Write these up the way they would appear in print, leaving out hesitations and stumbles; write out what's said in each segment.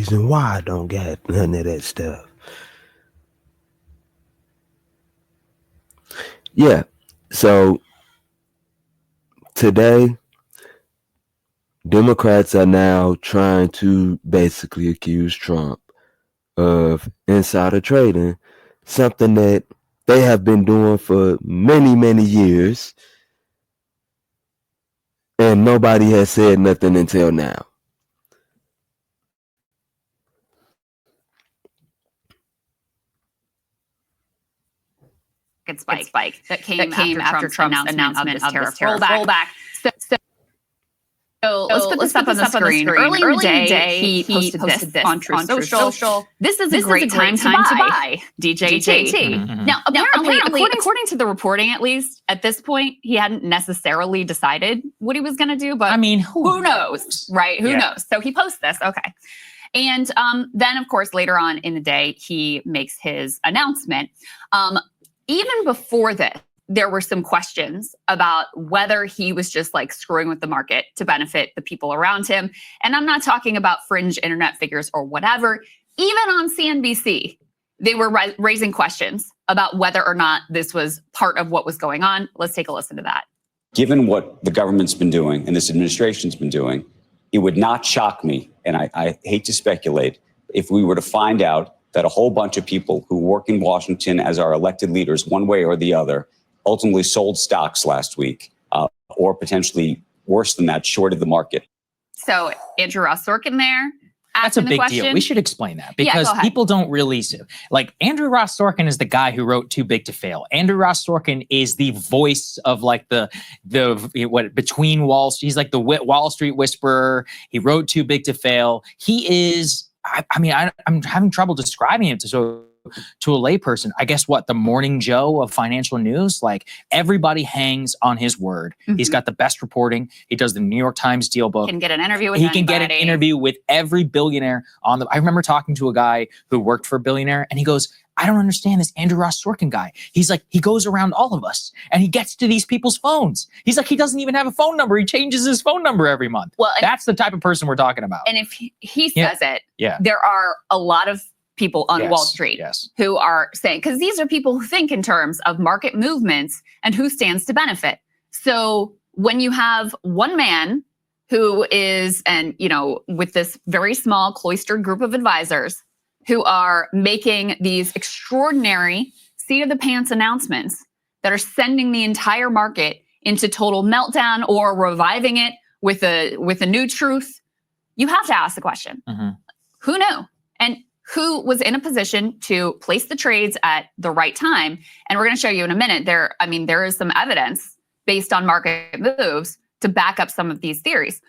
reason why I don't get none of that stuff. Yeah. So today, Democrats are now trying to basically accuse Trump of insider trading, something that they have been doing for many, many years, and nobody has said nothing until now. Spike that came after Trump's announcement of this tariff rollback. So let's put this up on the screen. Early in the day, he posted this on Truth Social. This is a great time to buy DJT. Mm-hmm. Now, apparently, according to the reporting, at least at this point, he hadn't necessarily decided what he was going to do. But I mean, who knows, right? Who knows? So he posts this. Okay. And then, of course, later on in the day, he makes his announcement. Even before this, there were some questions about whether he was just like screwing with the market to benefit the people around him. And I'm not talking about fringe internet figures or whatever. Even on CNBC, they were raising questions about whether or not this was part of what was going on. Let's take a listen to that. Given what the government's been doing and this administration's been doing, it would not shock me, and I hate to speculate, if we were to find out that a whole bunch of people who work in Washington as our elected leaders, one way or the other, ultimately sold stocks last week, or potentially worse than that, shorted the market. So Andrew Ross Sorkin there. That's a big deal. We should explain that because people don't really like Andrew Ross Sorkin is the guy who wrote Too Big to Fail. Andrew Ross Sorkin is the voice of like the between Wall Street. He's like the Wall Street whisperer. He wrote Too Big to Fail. He is. I'm having trouble describing him to a layperson. I guess the Morning Joe of financial news. Like everybody hangs on his word. Mm-hmm. He's got the best reporting. He does the New York Times deal book. He can get an interview with anybody. He can get an interview with every billionaire on the. I remember talking to a guy who worked for a billionaire, and he goes, "I don't understand this Andrew Ross Sorkin guy. He's like, he goes around all of us and he gets to these people's phones. He's like, he doesn't even have a phone number. He changes his phone number every month." Well, that's the type of person we're talking about. And if he says it, there are a lot of people on Wall Street who are saying, because these are people who think in terms of market movements and who stands to benefit. So when you have one man who is, and with this very small cloistered group of advisors who are making these extraordinary seat of the pants announcements that are sending the entire market into total meltdown or reviving it with a new truth, you have to ask the question, who knew? And who was in a position to place the trades at the right time? And we're going to show you in a minute there is some evidence based on market moves to back up some of these theories.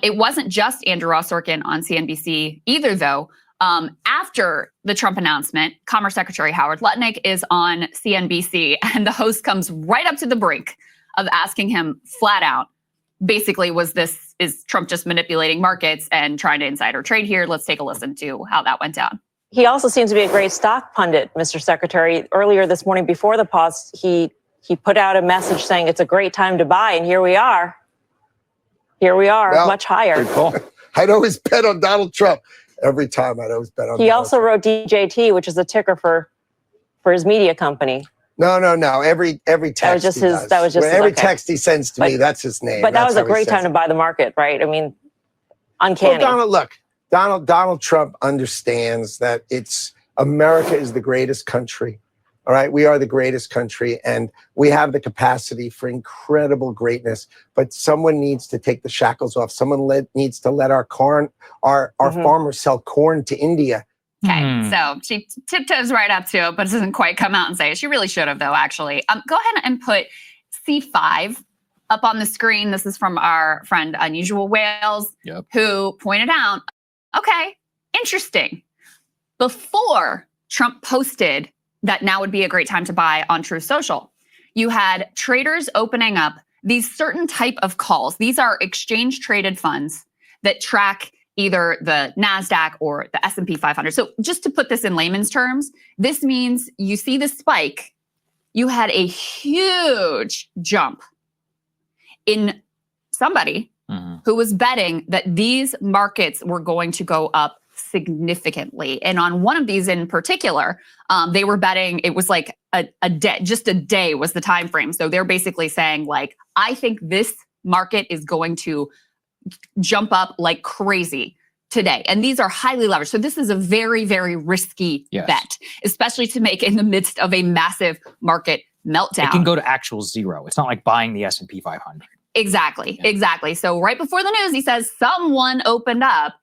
It wasn't just Andrew Ross Sorkin on CNBC either, though. After the Trump announcement, Commerce Secretary Howard Lutnick is on CNBC, and the host comes right up to the brink of asking him flat out, basically, is Trump just manipulating markets and trying to insider trade here? Let's take a listen to how that went down. He also seems to be a great stock pundit, Mr. Secretary. Earlier this morning before the pause, he put out a message saying it's a great time to buy, and here we are. Well, much higher. I'd always bet on Donald Trump. Every time I'd always bet on He also wrote DJT, which is the ticker for his media company. No. Every text every text he sends to me, that's his name. But that was a great time to buy the market, right? I mean, uncanny. Well, Donald Trump understands that America is the greatest country. All right, we are the greatest country, and we have the capacity for incredible greatness. But someone needs to take the shackles off. Someone needs to let our farmers sell corn to India. Okay, so she tiptoes right up to it, but doesn't quite come out and say it. She really should have, though, actually. Go ahead and put C5 up on the screen. This is from our friend Unusual Whales, who pointed out, okay, interesting. Before Trump posted that now would be a great time to buy on Truth Social, you had traders opening up these certain type of calls. These are exchange-traded funds that track either the NASDAQ or the S&P 500. So just to put this in layman's terms, this means you see the spike, you had a huge jump in somebody who was betting that these markets were going to go up significantly. And on one of these in particular, they were betting it was like a day, just a day was the time frame. So they're basically saying like, I think this market is going to jump up like crazy today. And these are highly leveraged. So this is a very, very risky bet, especially to make in the midst of a massive market meltdown. It can go to actual zero. It's not like buying the S&P 500. Exactly. So right before the news, he says someone opened up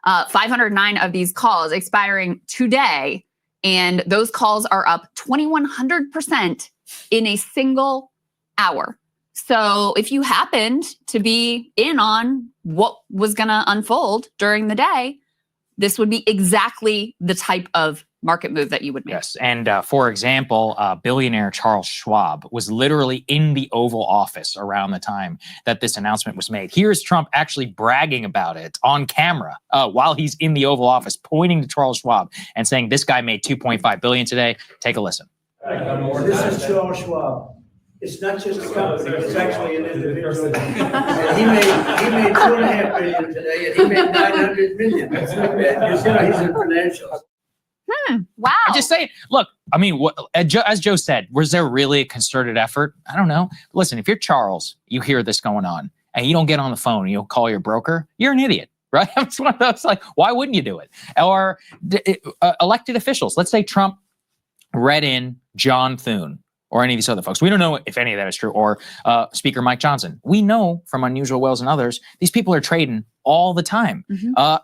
509 of these calls expiring today. And those calls are up 2,100% in a single hour. So if you happened to be in on what was going to unfold during the day, this would be exactly the type of market move that you would make. Yes. And for example, billionaire Charles Schwab was literally in the Oval Office around the time that this announcement was made. Here's Trump actually bragging about it on camera while he's in the Oval Office, pointing to Charles Schwab and saying, this guy made $2.5 billion today. Take a listen. This is Charles Schwab. It's not just a company, it's actually an individual. And he made $2.5 billion today, and he made $900 million. He's in financials. Wow. I'm just saying, look, I mean, as Joe said, was there really a concerted effort? I don't know. Listen, if you're Charles, you hear this going on, and you don't get on the phone, and you'll call your broker, you're an idiot, right? It's one of those, like, why wouldn't you do it? Or elected officials. Let's say Trump read in John Thune or any of these other folks. We don't know if any of that is true. Or Speaker Mike Johnson. We know from Unusual Whales and others, these people are trading all the time.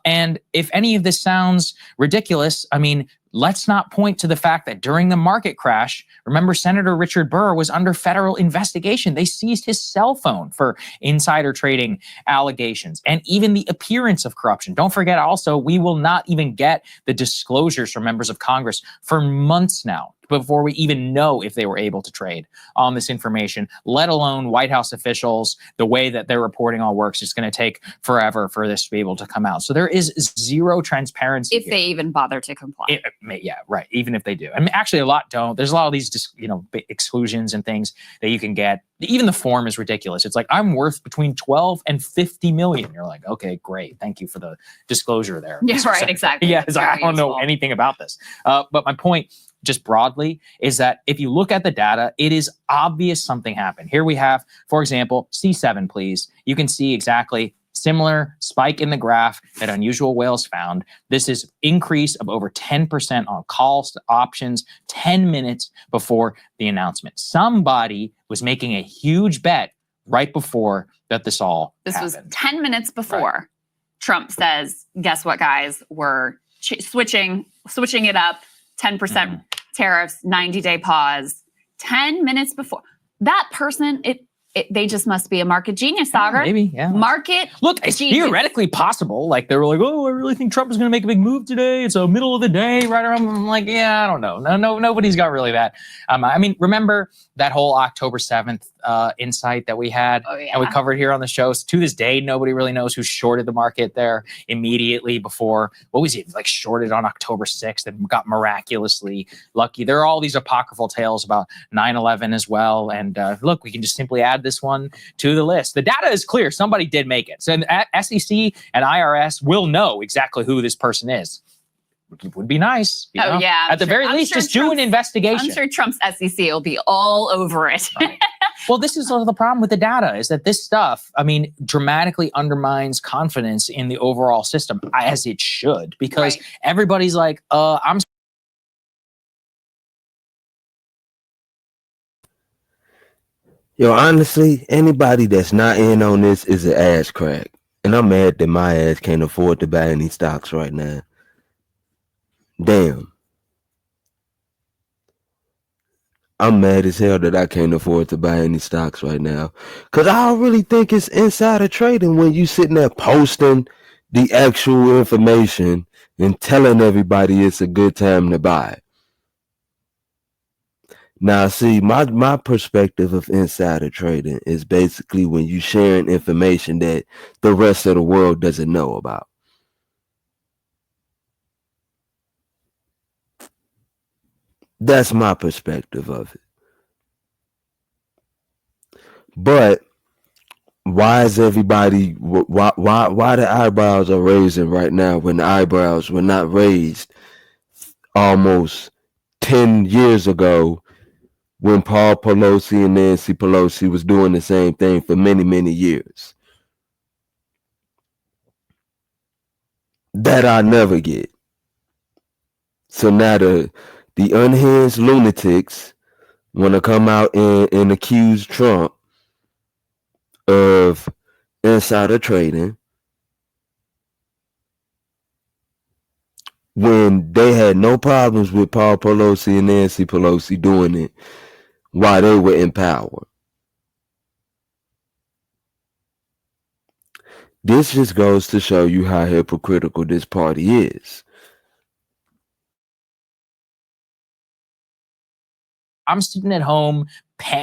And if any of this sounds ridiculous, I mean, let's not point to the fact that during the market crash, remember Senator Richard Burr was under federal investigation. They seized his cell phone for insider trading allegations and even the appearance of corruption. Don't forget also, we will not even get the disclosures from members of Congress for months now before we even know if they were able to trade on this information, let alone White House officials, the way that their reporting all works. It's going to take forever for this to be able to come out. So there is zero transparency. If they even bother to comply. Yeah, right. Even if they do. I mean, actually, a lot don't. There's a lot of these, exclusions and things that you can get. Even the form is ridiculous. It's like, I'm worth between 12 and 50 million. You're like, okay, great. Thank you for the disclosure there. Yeah, right. Exactly. Yeah, I don't know anything about this. But my point, just broadly, is that if you look at the data, it is obvious something happened. Here we have, for example, C7, please. You can see exactly similar spike in the graph that Unusual Whales found. This is increase of over 10% on calls to options 10 minutes before the announcement. Somebody was making a huge bet right before that this all happened. Was 10 minutes before. Trump says, guess what, guys? We're switching it up. 10% tariffs, 90-day pause. 10 minutes before. That person, they just must be a market genius, Sagar. Maybe, yeah. Market Look, it's genius. Theoretically possible. Like, they were like, oh, I really think Trump is going to make a big move today. It's the middle of the day, right around. I'm like, yeah, I don't know. No, nobody's got really that. I mean, remember that whole October 7th insight that we had? Oh, yeah. And we covered here on the show. So to this day, nobody really knows who shorted the market there immediately before. What was it? Like, shorted on October 6th and got miraculously lucky. There are all these apocryphal tales about 9/11 as well. And look, we can just simply add this one to the list. The data is clear. Somebody did make it. So SEC and IRS will know exactly who this person is. It would be nice. Yeah. At the very least, just do an investigation. I'm sure Trump's SEC will be all over it. Well, this is the problem with the data, is that this stuff, I mean, dramatically undermines confidence in the overall system, as it should, because everybody's like, I'm. Yo, honestly, anybody that's not in on this is an ass crack. And I'm mad that my ass can't afford to buy any stocks right now. Damn. I'm mad as hell that I can't afford to buy any stocks right now. Because I don't really think it's insider trading when you sitting there posting the actual information and telling everybody it's a good time to buy. Now, see, my perspective of insider trading is basically when you sharing information that the rest of the world doesn't know about. That's my perspective of it. But why is everybody, why the eyebrows are raising right now when the eyebrows were not raised almost 10 years ago when Paul Pelosi and Nancy Pelosi was doing the same thing for many, many years? That I never get. So now the unhinged lunatics want to come out and accuse Trump of insider trading when they had no problems with Paul Pelosi and Nancy Pelosi doing it while they were in power. This just goes to show you how hypocritical this party is. I'm sitting at home,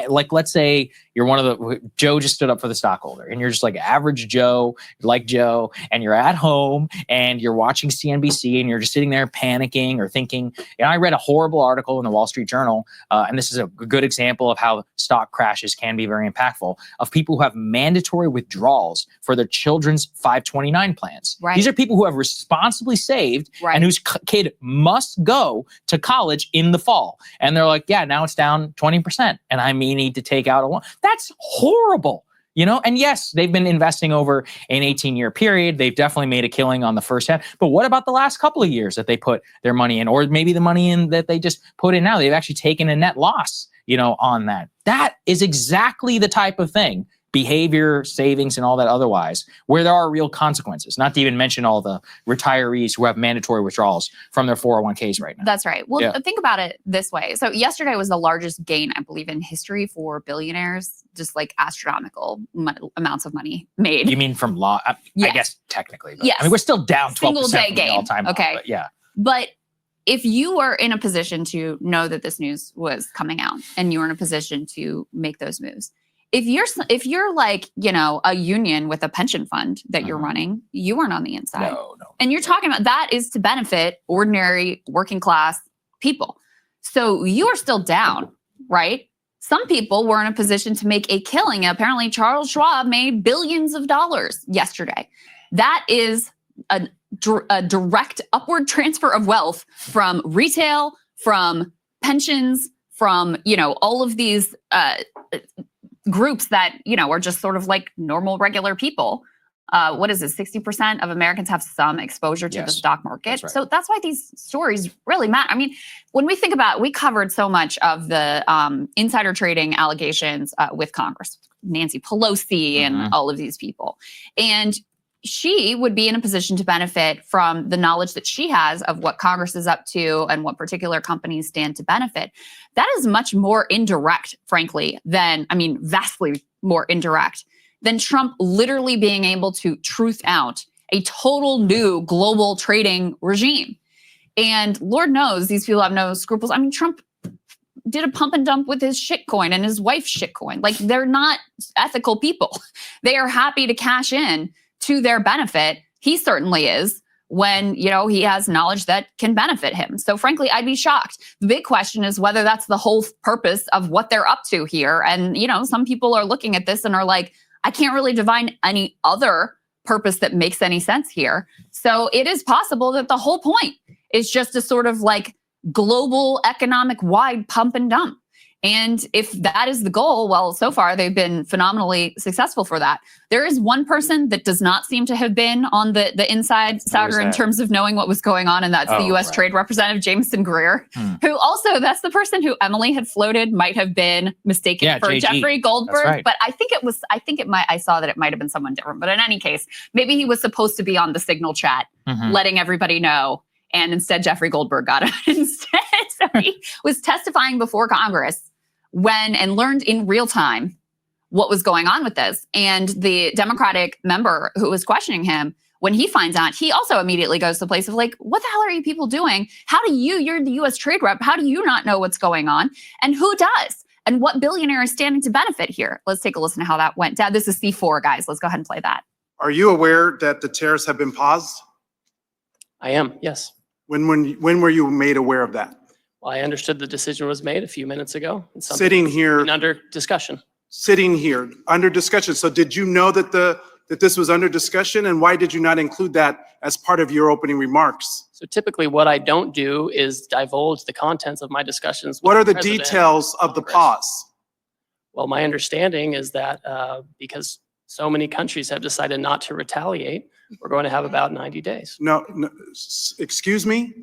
like let's say you're one of the, Joe just stood up for the stockholder and you're just like average Joe, like Joe, and you're at home and you're watching CNBC and you're just sitting there panicking or thinking, and I read a horrible article in the Wall Street Journal, and this is a good example of how stock crashes can be very impactful, of people who have mandatory withdrawals for their children's 529 plans. Right. These are people who have responsibly saved and whose kid must go to college in the fall. And they're like, yeah, now it's down 20% and I may need to take out a loan. That's horrible, you know? And yes, they've been investing over an 18-year period. They've definitely made a killing on the first half. But what about the last couple of years that they put their money in, or maybe the money in that they just put in now? They've actually taken a net loss, you know, on that. That is exactly the type of thing, behavior, savings, and all that otherwise, where there are real consequences, not to even mention all the retirees who have mandatory withdrawals from their 401ks right now. That's right. Well, think about it this way. So yesterday was the largest gain, I believe, in history for billionaires, just like astronomical amounts of money made. You mean from law? I guess technically. But, yes. I mean, we're still down 12% Single day from gain. the all-time okay. low, but yeah. But if you were in a position to know that this news was coming out and you were in a position to make those moves, if you're like, you know, a union with a pension fund that you're running, you aren't on the inside. No. And you're talking about that is to benefit ordinary working class people. So you are still down, right? Some people were in a position to make a killing. Apparently, Charles Schwab made billions of dollars yesterday. That is a direct upward transfer of wealth from retail, from pensions, from, you know, all of these groups that, you know, are just sort of like normal, regular people. What is it? 60% of Americans have some exposure to the stock market. That's right. So that's why these stories really matter. I mean, when we think about, we covered so much of the insider trading allegations with Congress, Nancy Pelosi and all of these people. And she would be in a position to benefit from the knowledge that she has of what Congress is up to and what particular companies stand to benefit. That is much more indirect, frankly, than, I mean, vastly more indirect than Trump literally being able to truth out a total new global trading regime. And Lord knows these people have no scruples. I mean, Trump did a pump and dump with his shitcoin and his wife's shitcoin. Like, they're not ethical people. They are happy to cash in to their benefit. He certainly is, when, you know, he has knowledge that can benefit him. So frankly, I'd be shocked. The big question is whether that's the whole purpose of what they're up to here. And, you know, some people are looking at this and are like, I can't really divine any other purpose that makes any sense here. So it is possible that the whole point is just a sort of like global economic wide pump and dump. And if that is the goal, well, so far they've been phenomenally successful for that. There is one person that does not seem to have been on the inside saga in terms of knowing what was going on, and that's the U.S. Trade Representative Jameson Greer, who also, that's the person who Emily had floated might have been mistaken for JG. Jeffrey Goldberg. Right. But I saw that it might have been someone different. But in any case, maybe he was supposed to be on the Signal chat, letting everybody know. And instead, Jeffrey Goldberg got it instead. So he was testifying before Congress and learned in real time what was going on with this. And the Democratic member who was questioning him, when he finds out, he also immediately goes to the place of like, what the hell are you people doing? You're the U.S. trade rep. How do you not know what's going on? And who does? And what billionaire is standing to benefit here? Let's take a listen to how that went. Dad, this is C4, guys. Let's go ahead and play that. Are you aware that the tariffs have been paused? I am, yes. When were you made aware of that? Well, I understood the decision was made a few minutes ago. It's Sitting here, under discussion. sitting here under discussion. So did you know that that this was under discussion, and why did you not include that as part of your opening remarks? So typically what I don't do is divulge the contents of my discussions. What are the President details of the Congress. pause? Well, my understanding is that because so many countries have decided not to retaliate, we're going to have about 90 days. No, excuse me?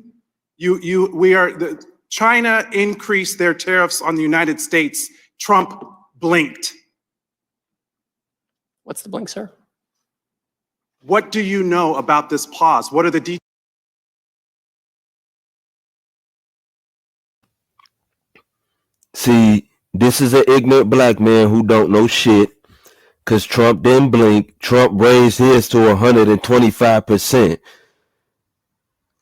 China increased their tariffs on the United States. Trump blinked. What's the blink, sir? What do you know about this pause? What are the details? See, this is an ignorant black man who don't know shit, because Trump didn't blink. Trump raised his to 125%.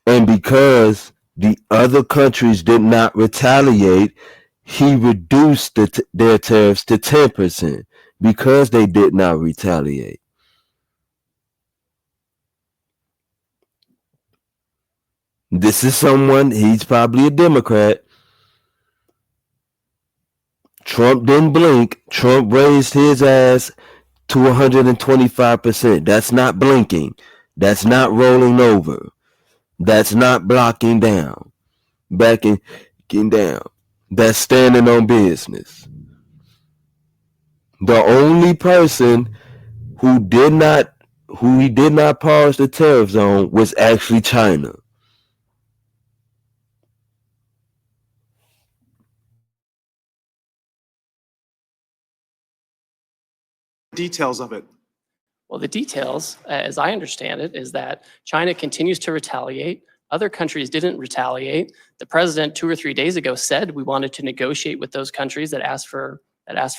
And because the other countries did not retaliate, he reduced their tariffs to 10% because they did not retaliate. This is someone, he's probably a Democrat. Trump didn't blink. Trump raised his ass to 125%. That's not blinking. That's not rolling over. That's not backing down. That's standing on business. The only person who he did not pause the tariffs on was actually China. Details of it. Well, the details, as I understand it, is that China continues to retaliate. Other countries didn't retaliate. The president 2 or 3 days ago said we wanted to negotiate with those countries that asked for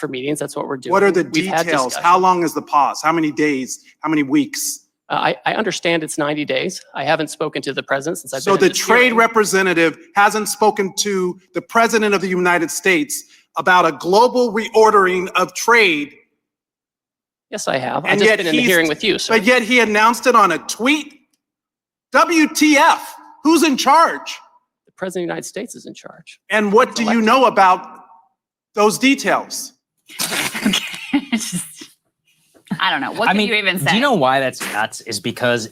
meetings. That's what we're doing. What are the details? How long is the pause? How many days? How many weeks? I understand it's 90 days. I haven't spoken to the president since I've been So in the this trade hearing. representative hasn't spoken to the president of the United States about a global reordering of trade. Yes, I have. I've And just yet been in the hearing with you, sir. But yet he announced it on a tweet. WTF? Who's in charge? The president of the United States is in charge. And what do you know about those details? I don't know. What can you even say? Do you know why that's nuts? Is because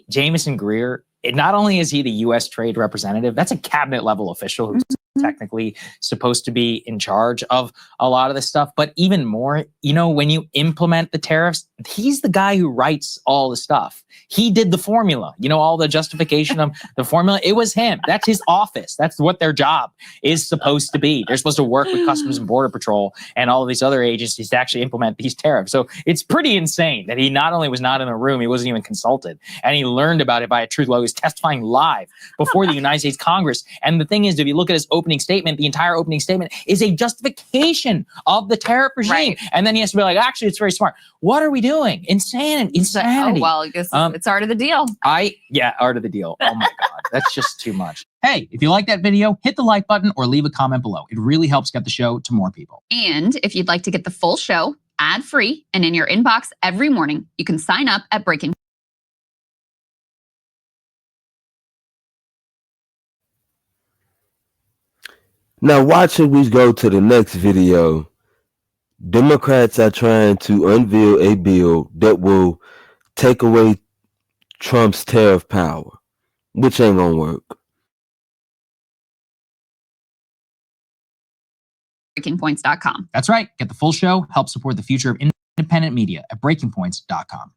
Jamison Greer, not only is he the U.S. trade representative, that's a cabinet level official who's technically supposed to be in charge of a lot of this stuff. But even more, when you implement the tariffs, he's the guy who writes all the stuff. He did the formula, all the justification of the formula. It was him. That's his office. That's what their job is supposed to be. They're supposed to work with Customs and Border Patrol and all of these other agencies to actually implement these tariffs. So it's pretty insane that he not only was not in the room, he wasn't even consulted. And he learned about it by a truth law. He was testifying live before the United States Congress. And the thing is, if you look at his opening statement, the entire opening statement is a justification of the tariff regime. Right. And then he has to be like, actually, it's very smart. What are we doing? Insanity. Oh, well, I guess it's art of the deal. Art of the deal. Oh my God. That's just too much. Hey, if you like that video, hit the like button or leave a comment below. It really helps get the show to more people. And if you'd like to get the full show ad-free and in your inbox every morning, you can sign up at Breaking. Now watching we go to the next video, Democrats are trying to unveil a bill that will take away Trump's tariff power, which ain't gonna work. BreakingPoints.com. That's right. Get the full show. Help support the future of independent media at BreakingPoints.com.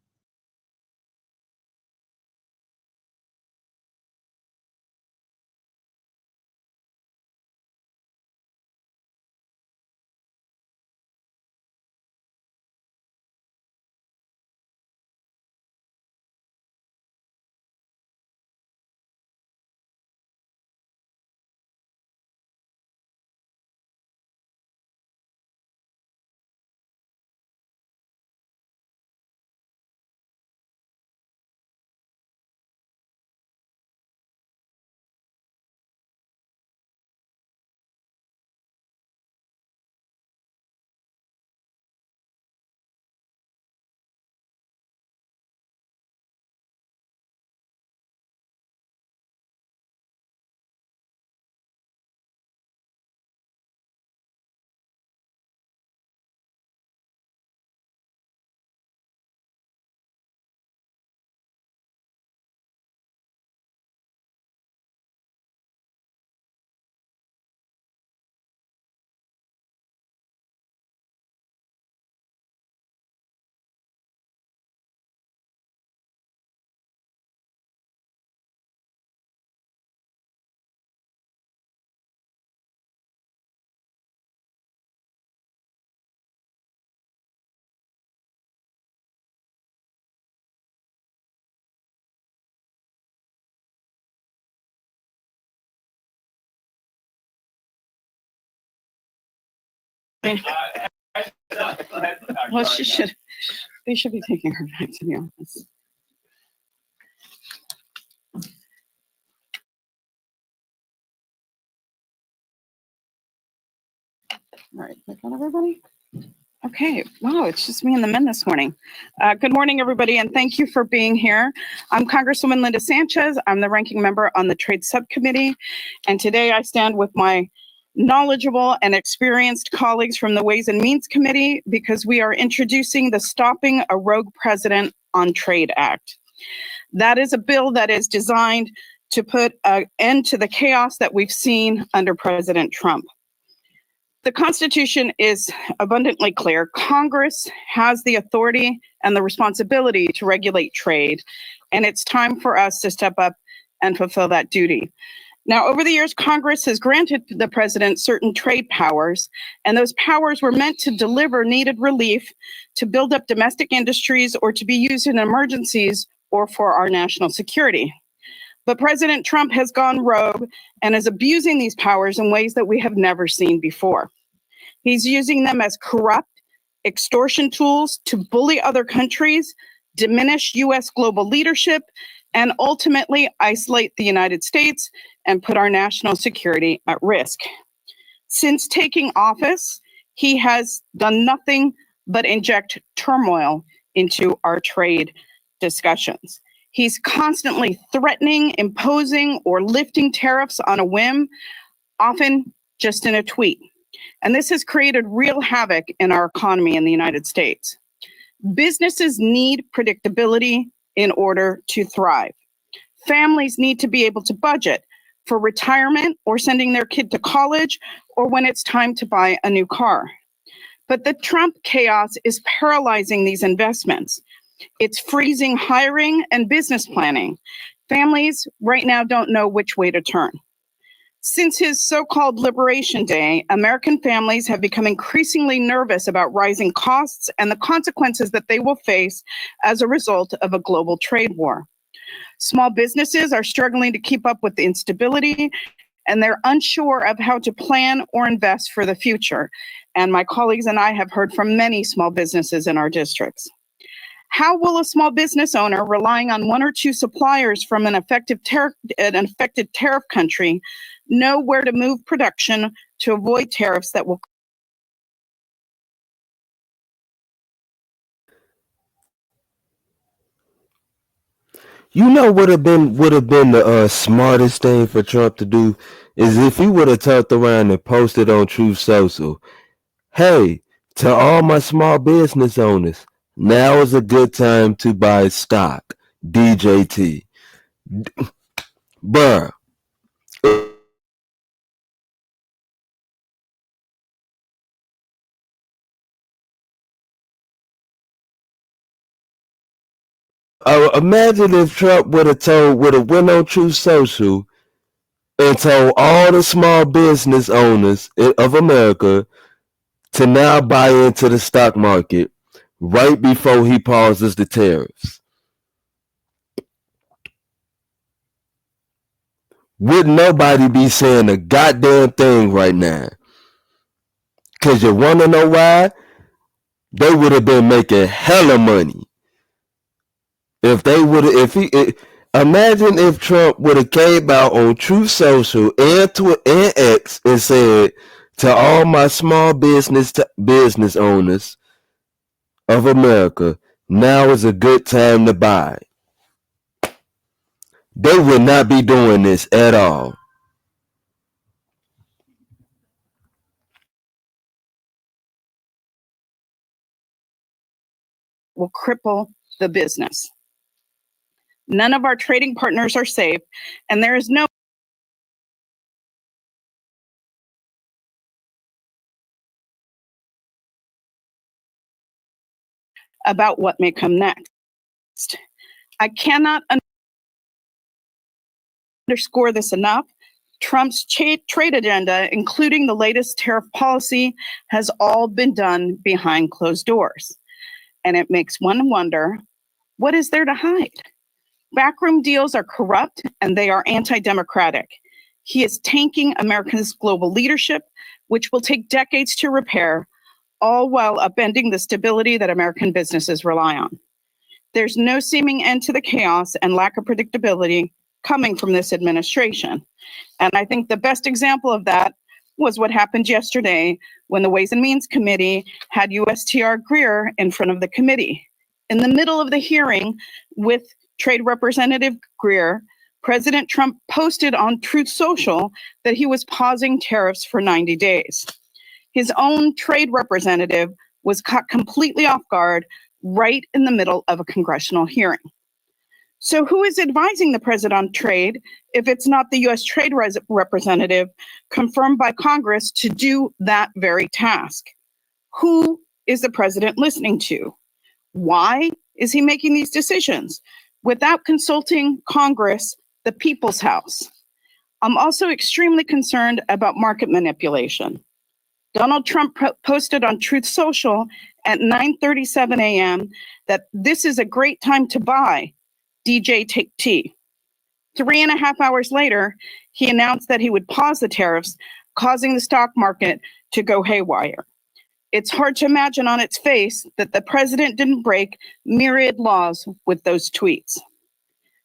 Well, they should be taking her back to the office. All right, I got everybody? Okay, wow, it's just me and the men this morning. Good morning, everybody, and thank you for being here. I'm Congresswoman Linda Sanchez. I'm the ranking member on the Trade Subcommittee, and today I stand with my knowledgeable and experienced colleagues from the Ways and Means Committee because we are introducing the Stopping a Rogue President on Trade Act. That is a bill that is designed to put an end to the chaos that we've seen under President Trump. The Constitution is abundantly clear. Congress has the authority and the responsibility to regulate trade, and it's time for us to step up and fulfill that duty. Now, over the years, Congress has granted the president certain trade powers, and those powers were meant to deliver needed relief, to build up domestic industries, or to be used in emergencies or for our national security. But President Trump has gone rogue and is abusing these powers in ways that we have never seen before. He's using them as corrupt extortion tools to bully other countries, diminish U.S. global leadership, and ultimately isolate the United States and put our national security at risk. Since taking office, he has done nothing but inject turmoil into our trade discussions. He's constantly threatening, imposing, or lifting tariffs on a whim, often just in a tweet. And this has created real havoc in our economy in the United States. Businesses need predictability in order to thrive. Families need to be able to budget for retirement or sending their kid to college or when it's time to buy a new car. But the Trump chaos is paralyzing these investments. It's freezing hiring and business planning. Families right now don't know which way to turn. Since his so-called Liberation Day, American families have become increasingly nervous about rising costs and the consequences that they will face as a result of a global trade war. Small businesses are struggling to keep up with the instability, and they're unsure of how to plan or invest for the future. And my colleagues and I have heard from many small businesses in our districts. How will a small business owner relying on one or two suppliers from an affected tariff country know where to move production to avoid tariffs that will? You know what would have been the smartest thing for Trump to do is if he would have turned around and posted on Truth Social, "Hey, to all my small business owners, now is a good time to buy stock. DJT." Bruh. Imagine if Trump would have went on Truth Social and told all the small business owners of America to now buy into the stock market right before he pauses the tariffs. Would nobody be saying a goddamn thing right now? Because you want to know why? They would have been making hella money. Imagine if Trump would have came out on Truth Social and X and said to all my small business owners of America, now is a good time to buy. They would not be doing this at all. Will cripple the business. None of our trading partners are safe, and there is no about what may come next. I cannot underscore this enough. Trump's trade agenda, including the latest tariff policy, has all been done behind closed doors. And it makes one wonder, what is there to hide? Backroom deals are corrupt and they are anti-democratic. He is tanking America's global leadership, which will take decades to repair, all while upending the stability that American businesses rely on. There's no seeming end to the chaos and lack of predictability coming from this administration. And I think the best example of that was what happened yesterday when the Ways and Means Committee had USTR Greer in front of the committee. In the middle of the hearing with Trade Representative Greer, President Trump posted on Truth Social that he was pausing tariffs for 90 days. His own trade representative was caught completely off guard right in the middle of a congressional hearing. So who is advising the president on trade if it's not the U.S. Trade Representative confirmed by Congress to do that very task? Who is the president listening to? Why is he making these decisions without consulting Congress, the people's house? I'm also extremely concerned about market manipulation. Donald Trump posted on Truth Social at 9:37 a.m. that this is a great time to buy. DJ Take T. 3.5 hours later, he announced that he would pause the tariffs, causing the stock market to go haywire. It's hard to imagine on its face that the president didn't break myriad laws with those tweets.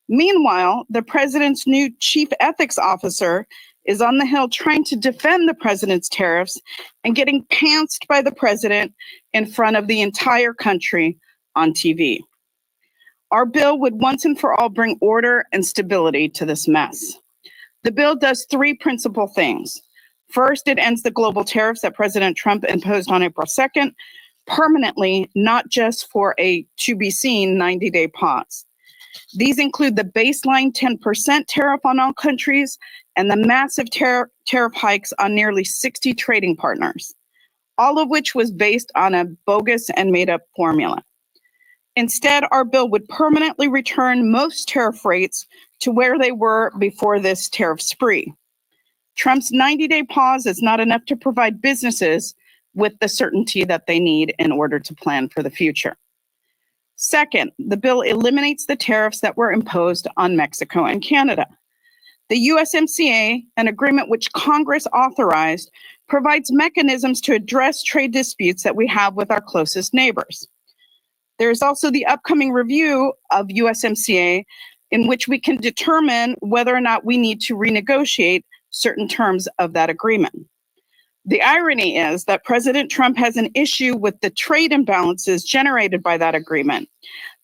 Meanwhile, the president's new chief ethics officer is on the Hill trying to defend the president's tariffs and getting pantsed by the president in front of the entire country on TV. Our bill would once and for all bring order and stability to this mess. The bill does three principal things. First, it ends the global tariffs that President Trump imposed on April 2nd permanently, not just for a to-be-seen 90-day pause. These include the baseline 10% tariff on all countries and the massive tariff hikes on nearly 60 trading partners, all of which was based on a bogus and made-up formula. Instead, our bill would permanently return most tariff rates to where they were before this tariff spree. Trump's 90-day pause is not enough to provide businesses with the certainty that they need in order to plan for the future. Second, the bill eliminates the tariffs that were imposed on Mexico and Canada. The USMCA, an agreement which Congress authorized, provides mechanisms to address trade disputes that we have with our closest neighbors. There is also the upcoming review of USMCA in which we can determine whether or not we need to renegotiate certain terms of that agreement. The irony is that President Trump has an issue with the trade imbalances generated by that agreement,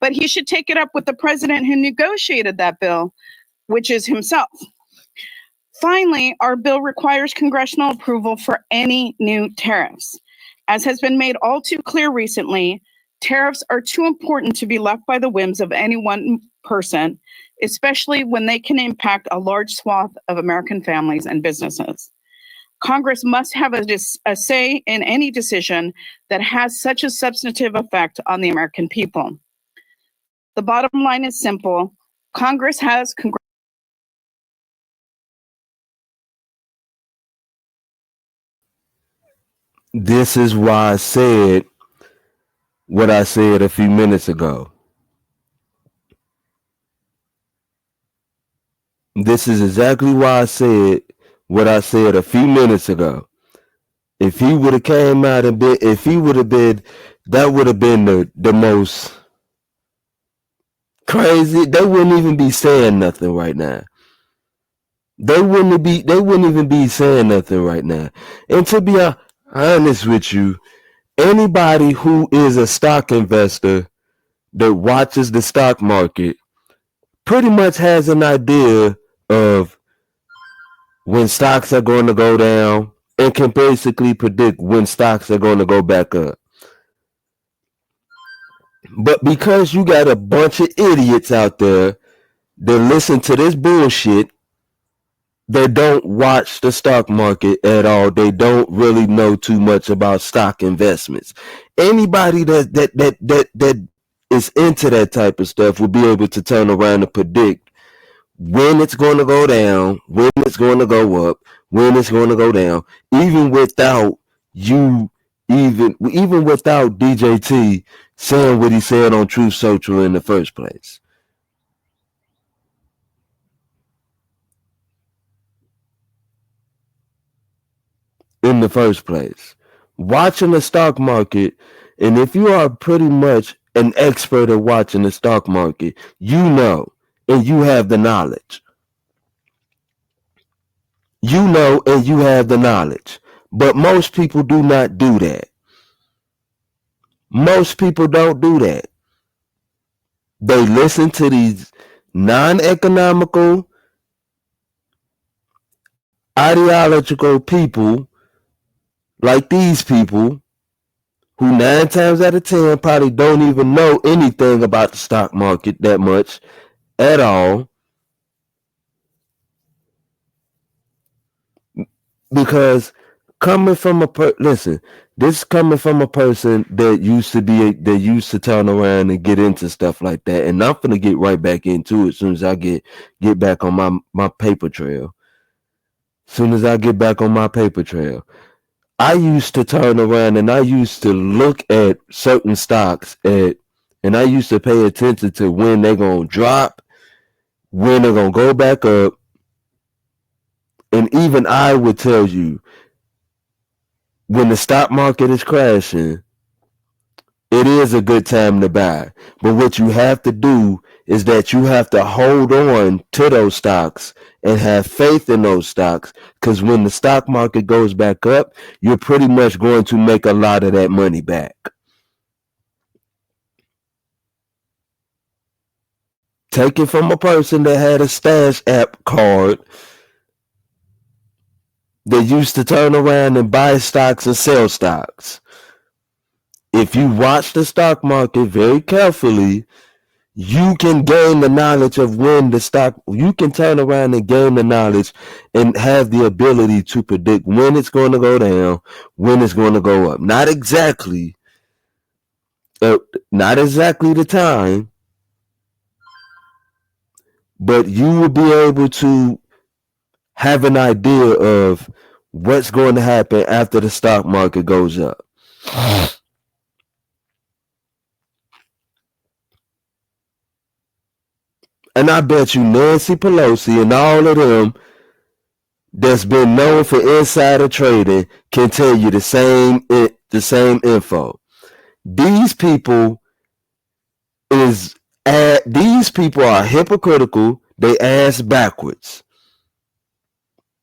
but he should take it up with the president who negotiated that bill, which is himself. Finally, our bill requires congressional approval for any new tariffs. As has been made all too clear recently, tariffs are too important to be left by the whims of any one person, especially when they can impact a large swath of American families and businesses. Congress must have a say in any decision that has such a substantive effect on the American people. The bottom line is simple. Congress has This is why I said what I said a few minutes ago. This is exactly why I said what I said a few minutes ago. If he would have came out and been, if he would have been, that would have been the most crazy. They wouldn't even be saying nothing right now. They wouldn't even be saying nothing right now. And to be honest with you, anybody who is a stock investor that watches the stock market pretty much has an idea of when stocks are going to go down and can basically predict when stocks are going to go back up. But because you got a bunch of idiots out there that listen to this bullshit, they don't watch the stock market at all. They don't really know too much about stock investments. Anybody that is into that type of stuff will be able to turn around and predict when it's going to go down, when it's going to go up, when it's going to go down, even without DJT saying what he said on Truth Social in the first place. watching the stock market, and if you are pretty much an expert at watching the stock market, you know, and you have the knowledge. You know, and you have the knowledge. But most people do not do that. Most people don't do that. They listen to these non-economical, ideological people like these people who 9 times out of 10 probably don't even know anything about the stock market that much at all. Because coming from listen, this coming from a person that used to turn around and get into stuff like that, and I'm gonna get right back into it as soon as I get back on my paper trail. Soon as I get back on my paper trail, I used to turn around and I used to look at certain stocks and I used to pay attention to when they're gonna drop, when they're gonna go back up, and even I would tell you, when the stock market is crashing, it is a good time to buy. But what you have to do is that you have to hold on to those stocks and have faith in those stocks, because when the stock market goes back up, you're pretty much going to make a lot of that money back. Take it from a person that had a Stash app card that used to turn around and buy stocks and sell stocks. If you watch the stock market very carefully, you can gain the knowledge of when the stock, you can turn around and gain the knowledge and have the ability to predict when it's going to go down, when it's going to go up. Not exactly the time, but you will be able to have an idea of what's going to happen after the stock market goes up. And I bet you Nancy Pelosi and all of them that's been known for insider trading can tell you the same info. These people are hypocritical. They ass backwards.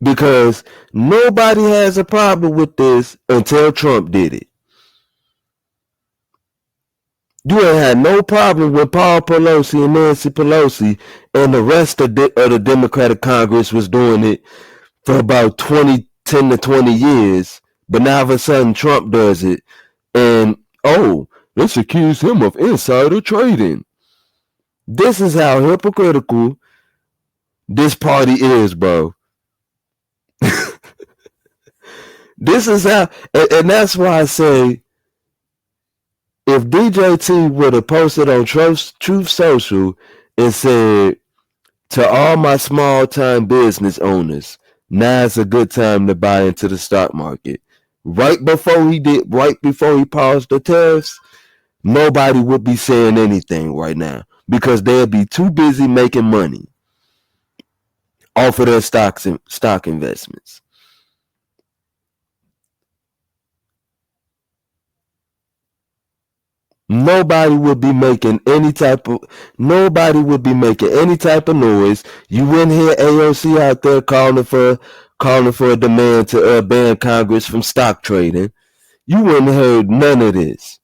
Because nobody has a problem with this until Trump did it. You ain't had no problem with Paul Pelosi and Nancy Pelosi and the rest of the Democratic Congress was doing it for about 10 to 20 years. But now all of a sudden Trump does it. And, let's accuse him of insider trading. This is how hypocritical this party is, bro. This is how, and that's why I say, if DJT would have posted on Truth Social and said, to all my small time business owners, now's a good time to buy into the stock market. Right before he paused the tariffs, nobody would be saying anything right now because they'll be too busy making money off of their stock investments. Nobody would be making any type of noise. You wouldn't hear AOC out there calling for a demand to ban Congress from stock trading. You wouldn't heard none of this.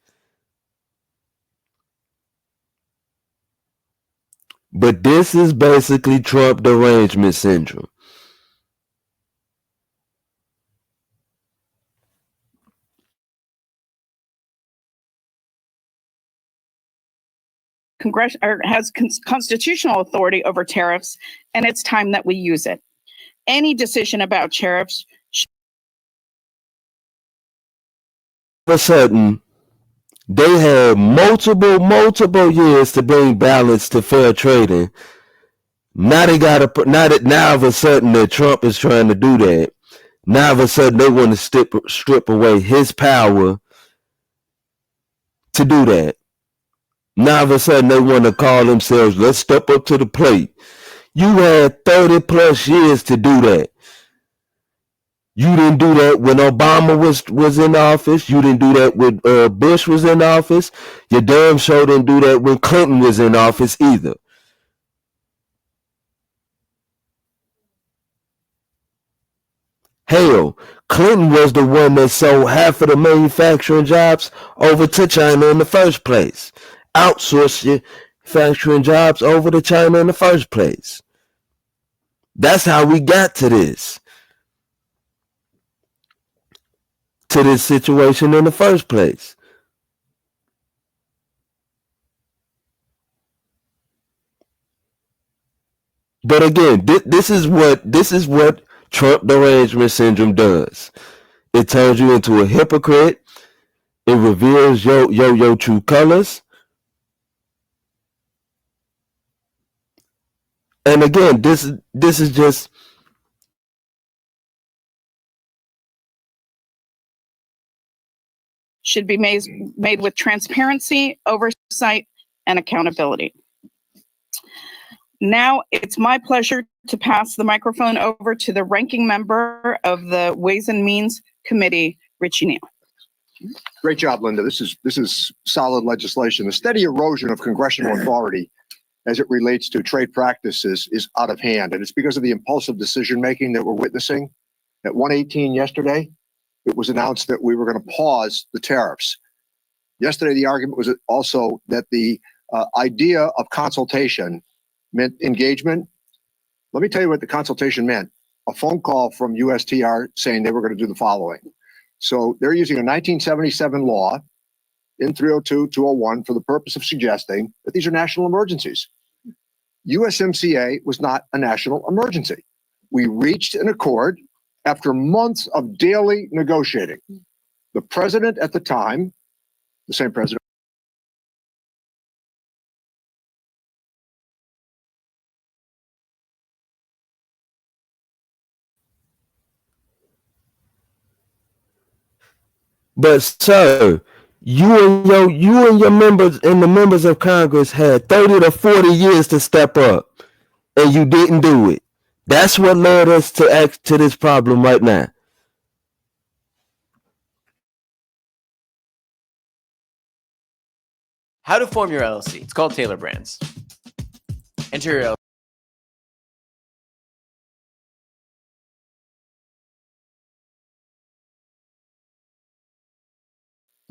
But this is basically Trump derangement syndrome. Has constitutional authority over tariffs, and it's time that we use it. Any decision about tariffs. All of a sudden, they had multiple years to bring balance to fair trading. Now they got now all of a sudden that Trump is trying to do that. Now all of a sudden they want to strip away his power to do that. Now all of a sudden they want to call themselves, let's step up to the plate. You had 30 plus years to do that. You didn't do that when Obama was in office. You didn't do that when Bush was in office. You damn sure didn't do that when Clinton was in office either. Hell, Clinton was the one that sold half of the manufacturing jobs over to China in the first place. Outsourced your manufacturing jobs over to China in the first place. That's how we got to this situation in the first place. But again, this is what Trump derangement syndrome does. It turns you into a hypocrite. It reveals your true colors. And again, this is just should be made with transparency, oversight, and accountability. Now it's my pleasure to pass the microphone over to the ranking member of the Ways and Means Committee, Richie Neal. Great job, Linda. This is solid legislation. The steady erosion of congressional authority as it relates to trade practices is out of hand. And it's because of the impulsive decision-making that we're witnessing. At 1:18 yesterday, it was announced that we were going to pause the tariffs. Yesterday, the argument was also that the idea of consultation meant engagement. Let me tell you what the consultation meant. A phone call from USTR saying they were going to do the following. So they're using a 1977 law in 302, 201 for the purpose of suggesting that these are national emergencies. USMCA was not a national emergency. We reached an accord after months of daily negotiating. The president at the time, the same president, but sir, you and your members and the members of Congress had 30 to 40 years to step up, and you didn't do it. That's what led us to this problem right now. How to form your LLC. It's called Taylor Brands. Enter your LLC.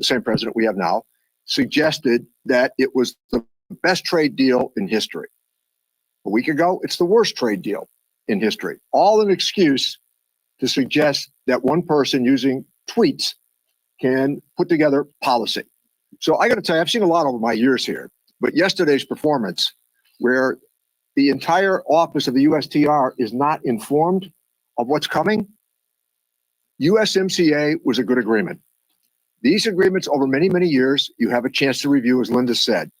the same president we have now, suggested that it was the best trade deal in history. A week ago, it's the worst trade deal in history. All an excuse to suggest that one person using tweets can put together policy. So I got to tell you, I've seen a lot over my years here, but yesterday's performance, where the entire office of the USTR is not informed of what's coming, USMCA was a good agreement. These agreements over many, many years, you have a chance to review, as Linda said.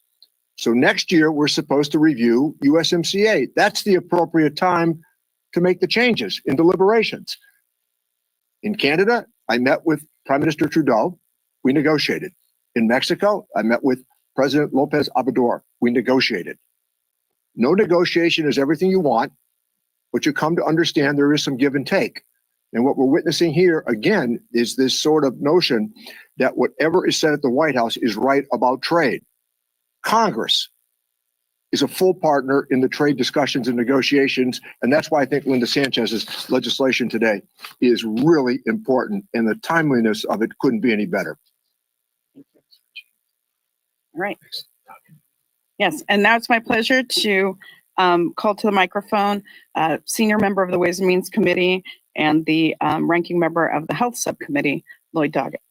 So next year, we're supposed to review USMCA. That's the appropriate time to make the changes in deliberations. In Canada, I met with Prime Minister Trudeau. We negotiated. In Mexico, I met with President Lopez Obrador. We negotiated. No negotiation is everything you want, but you come to understand there is some give and take. And what we're witnessing here, again, is this sort of notion that whatever is said at the White House is right about trade. Congress is a full partner in the trade discussions and negotiations. And that's why I think Linda Sanchez's legislation today is really important, and the timeliness of it couldn't be any better. All right. Yes, and now it's my pleasure to call to the microphone senior member of the Ways and Means Committee and the ranking member of the Health Subcommittee, Lloyd Doggett.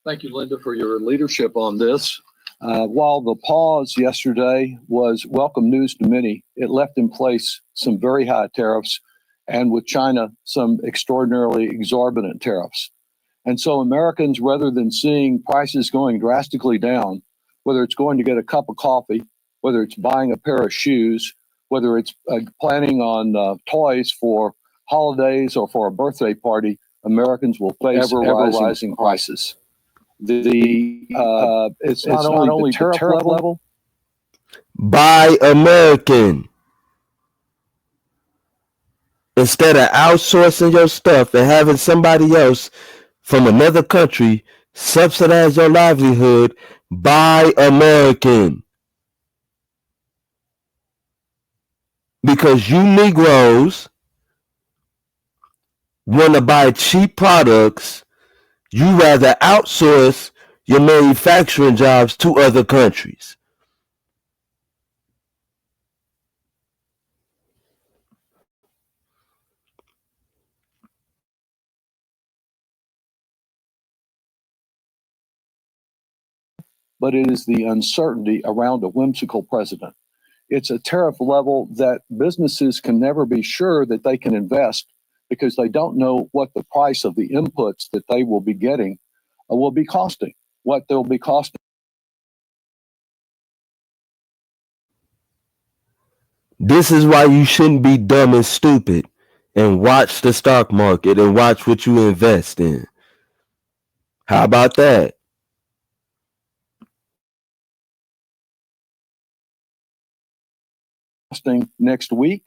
Thank you, Linda, for your leadership on this. While the pause yesterday was welcome news to many, it left in place some very high tariffs, and with China, some extraordinarily exorbitant tariffs. And so Americans, rather than seeing prices going drastically down, whether it's going to get a cup of coffee, whether it's buying a pair of shoes, whether it's planning on toys for holidays or for a birthday party, Americans will face ever-rising prices. It's not only the tariff level. Buy American. instead of outsourcing your stuff and having somebody else from another country subsidize your livelihood, buy American. Because you Negroes want to buy cheap products, you rather outsource your manufacturing jobs to other countries. But it is the uncertainty around a whimsical president. It's a tariff level that businesses can never be sure that they can invest because they don't know what the price of the inputs that they will be getting will be costing, what they'll be costing. This is why you shouldn't be dumb and stupid and watch the stock market and watch what you invest in. How about that? Next week,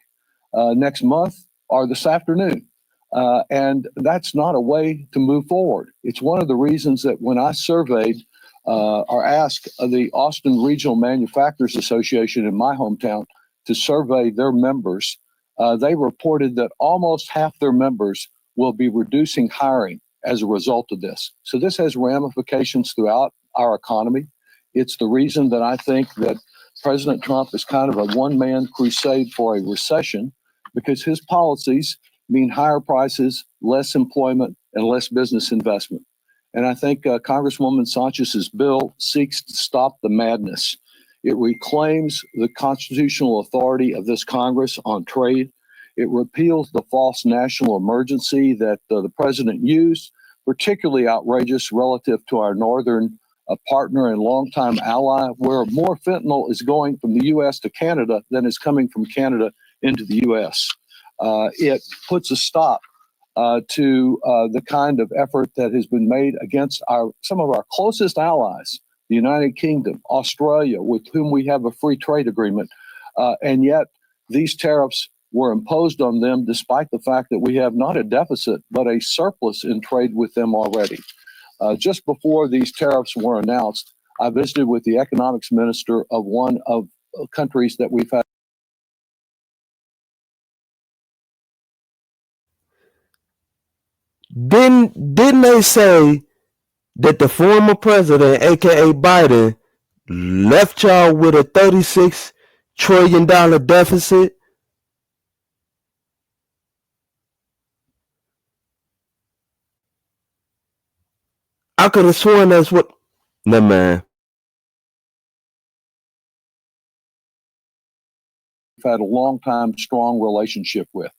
next month, or this afternoon. And that's not a way to move forward. It's one of the reasons that when I surveyed or asked the Austin Regional Manufacturers Association in my hometown to survey their members, they reported that almost half their members will be reducing hiring as a result of this. So this has ramifications throughout our economy. It's the reason that I think that President Trump is kind of a one-man crusade for a recession, because his policies mean higher prices, less employment, and less business investment. And I think Congresswoman Sanchez's bill seeks to stop the madness. It reclaims the constitutional authority of this Congress on trade. It repeals the false national emergency that the president used, particularly outrageous relative to our northern partner and longtime ally, where more fentanyl is going from the U.S. to Canada than is coming from Canada into the U.S. It puts a stop to the kind of effort that has been made against some of our closest allies, the United Kingdom, Australia, with whom we have a free trade agreement. And yet these tariffs were imposed on them despite the fact that we have not a deficit, but a surplus in trade with them already. Just before these tariffs were announced, I visited with the economics minister of one of countries that we've had. Didn't they say that the former president, aka Biden, left y'all with a $36 trillion deficit? I could have sworn that's what. Nah, man. We've had a long time, strong relationship with.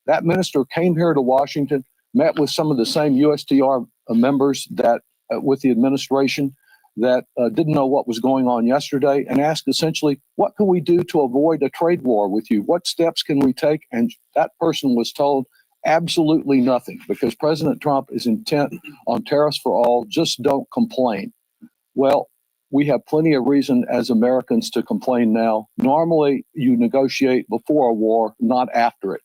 That minister came here to Washington, met with some of the same USTR members that with the administration that didn't know what was going on yesterday, and asked essentially, what can we do to avoid a trade war with you? What steps can we take? And that person was told absolutely nothing, because President Trump is intent on tariffs for all. Just don't complain. Well, we have plenty of reason as Americans to complain now. Normally, you negotiate before a war, not after it.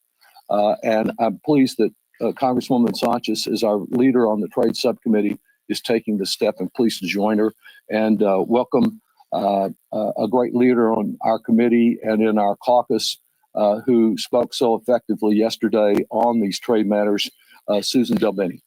And I'm pleased that Congresswoman Sanchez, is our leader on the Trade Subcommittee, is taking this step, and pleased to join her. And welcome a great leader on our committee and in our caucus who spoke so effectively yesterday on these trade matters, Susan Delbeni.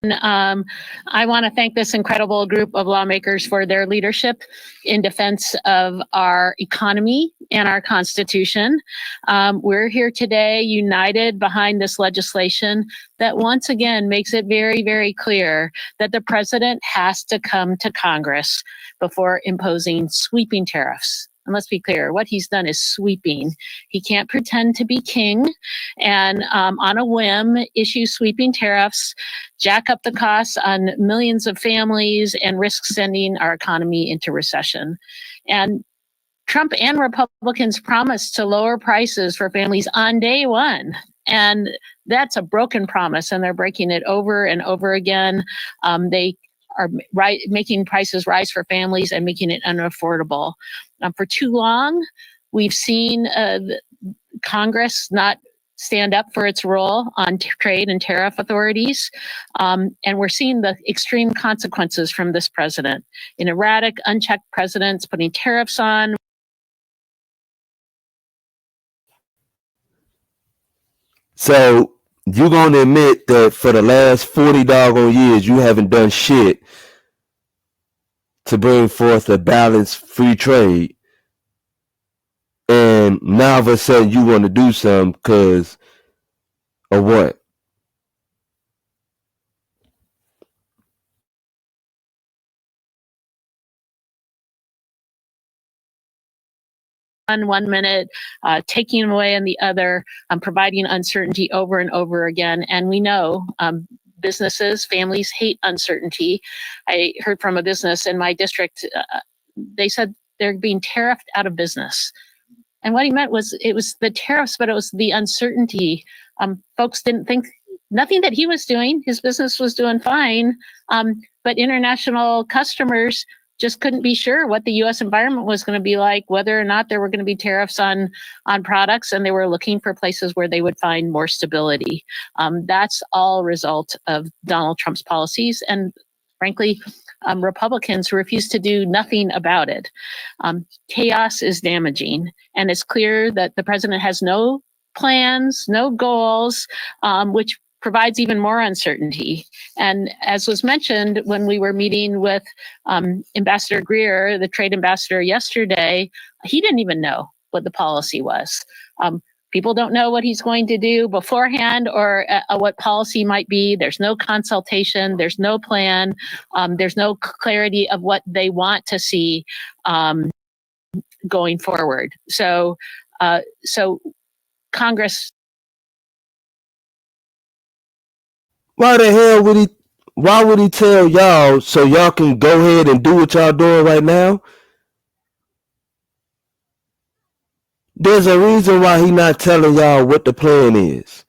I want to thank this incredible group of lawmakers for their leadership in defense of our economy and our Constitution. We're here today united behind this legislation that once again makes it very, very clear that the president has to come to Congress before imposing sweeping tariffs. And let's be clear, what he's done is sweeping. He can't pretend to be king and on a whim issue sweeping tariffs, jack up the costs on millions of families, and risk sending our economy into recession. And Trump and Republicans promised to lower prices for families on day one. And that's a broken promise, and they're breaking it over and over again. They making prices rise for families and making it unaffordable. For too long, we've seen Congress not stand up for its role on trade and tariff authorities. And we're seeing the extreme consequences from this president. An erratic, unchecked presidents putting tariffs on. So you're going to admit that for the last 40 doggone years, you haven't done shit to bring forth a balanced free trade. And now all of a sudden you want to do something because of what? One minute, taking away on the other, providing uncertainty over and over again. And we know businesses, families hate uncertainty. I heard from a business in my district, they said they're being tariffed out of business. And what he meant was it was the tariffs, but it was the uncertainty. Folks didn't think, nothing that he was doing, his business was doing fine, but international customers just couldn't be sure what the U.S. environment was going to be like, whether or not there were going to be tariffs on products, and they were looking for places where they would find more stability. That's all a result of Donald Trump's policies, and frankly, Republicans who refuse to do nothing about it. Chaos is damaging, and it's clear that the president has no plans, no goals, which provides even more uncertainty. And as was mentioned when we were meeting with Ambassador Greer, the trade ambassador yesterday, he didn't even know what the policy was. People don't know what he's going to do beforehand or what policy might be. There's no consultation, there's no plan, there's no clarity of what they want to see going forward. So Congress. Why the hell would why would he tell y'all so y'all can go ahead and do what y'all doing right now? There's a reason why he not telling y'all what the plan is.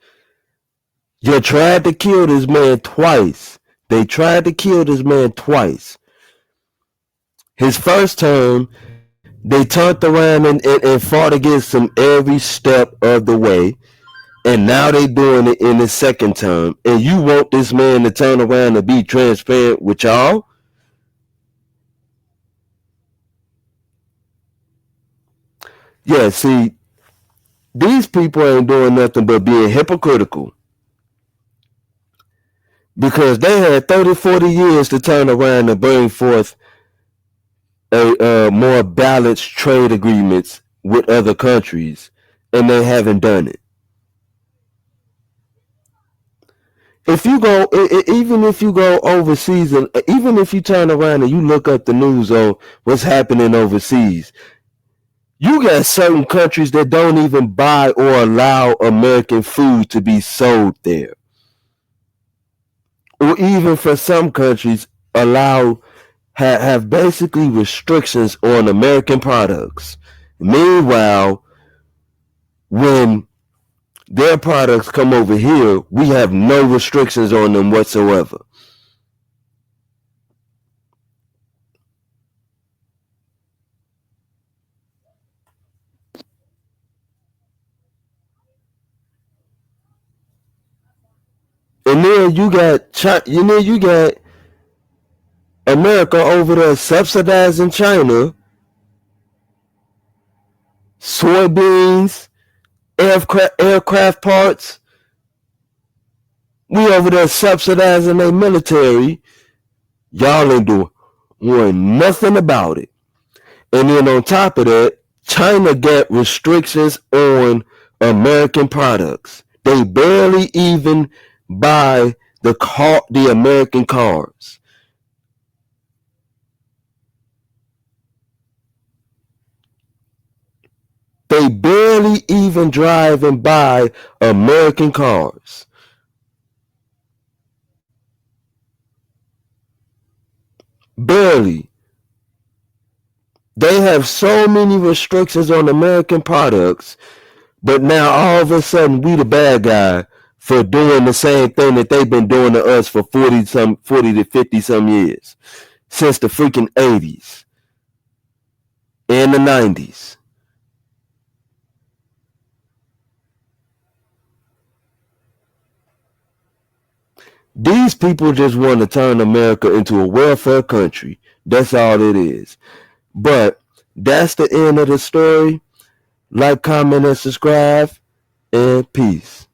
You tried to kill this man twice. They tried to kill this man twice. His first term, they turned around and fought against him every step of the way. And now they doing it in his second term. And you want this man to turn around and be transparent with y'all? Yeah, see, these people ain't doing nothing but being hypocritical. Because they had 30, 40 years to turn around and bring forth a more balanced trade agreements with other countries. And they haven't done it. If you go, even if you go overseas, and even if you turn around and you look up the news on what's happening overseas, you got certain countries that don't even buy or allow American food to be sold there. Or even for some countries, have basically restrictions on American products. Meanwhile, when their products come over here, we have no restrictions on them whatsoever. And then you got America over there subsidizing China, soybeans, aircraft parts. We over there subsidizing their military. Y'all ain't doing nothing about it. And then on top of that, China got restrictions on American products. They barely even buy the American cars. They barely even drive and buy American cars. Barely. They have so many restrictions on American products, but now all of a sudden we the bad guy for doing the same thing that they've been doing to us for 40 to 50 some years, since the freaking 80s and the 90s. These people just want to turn America into a welfare country. That's all it is. But that's the end of the story. Like, comment, and subscribe, and peace.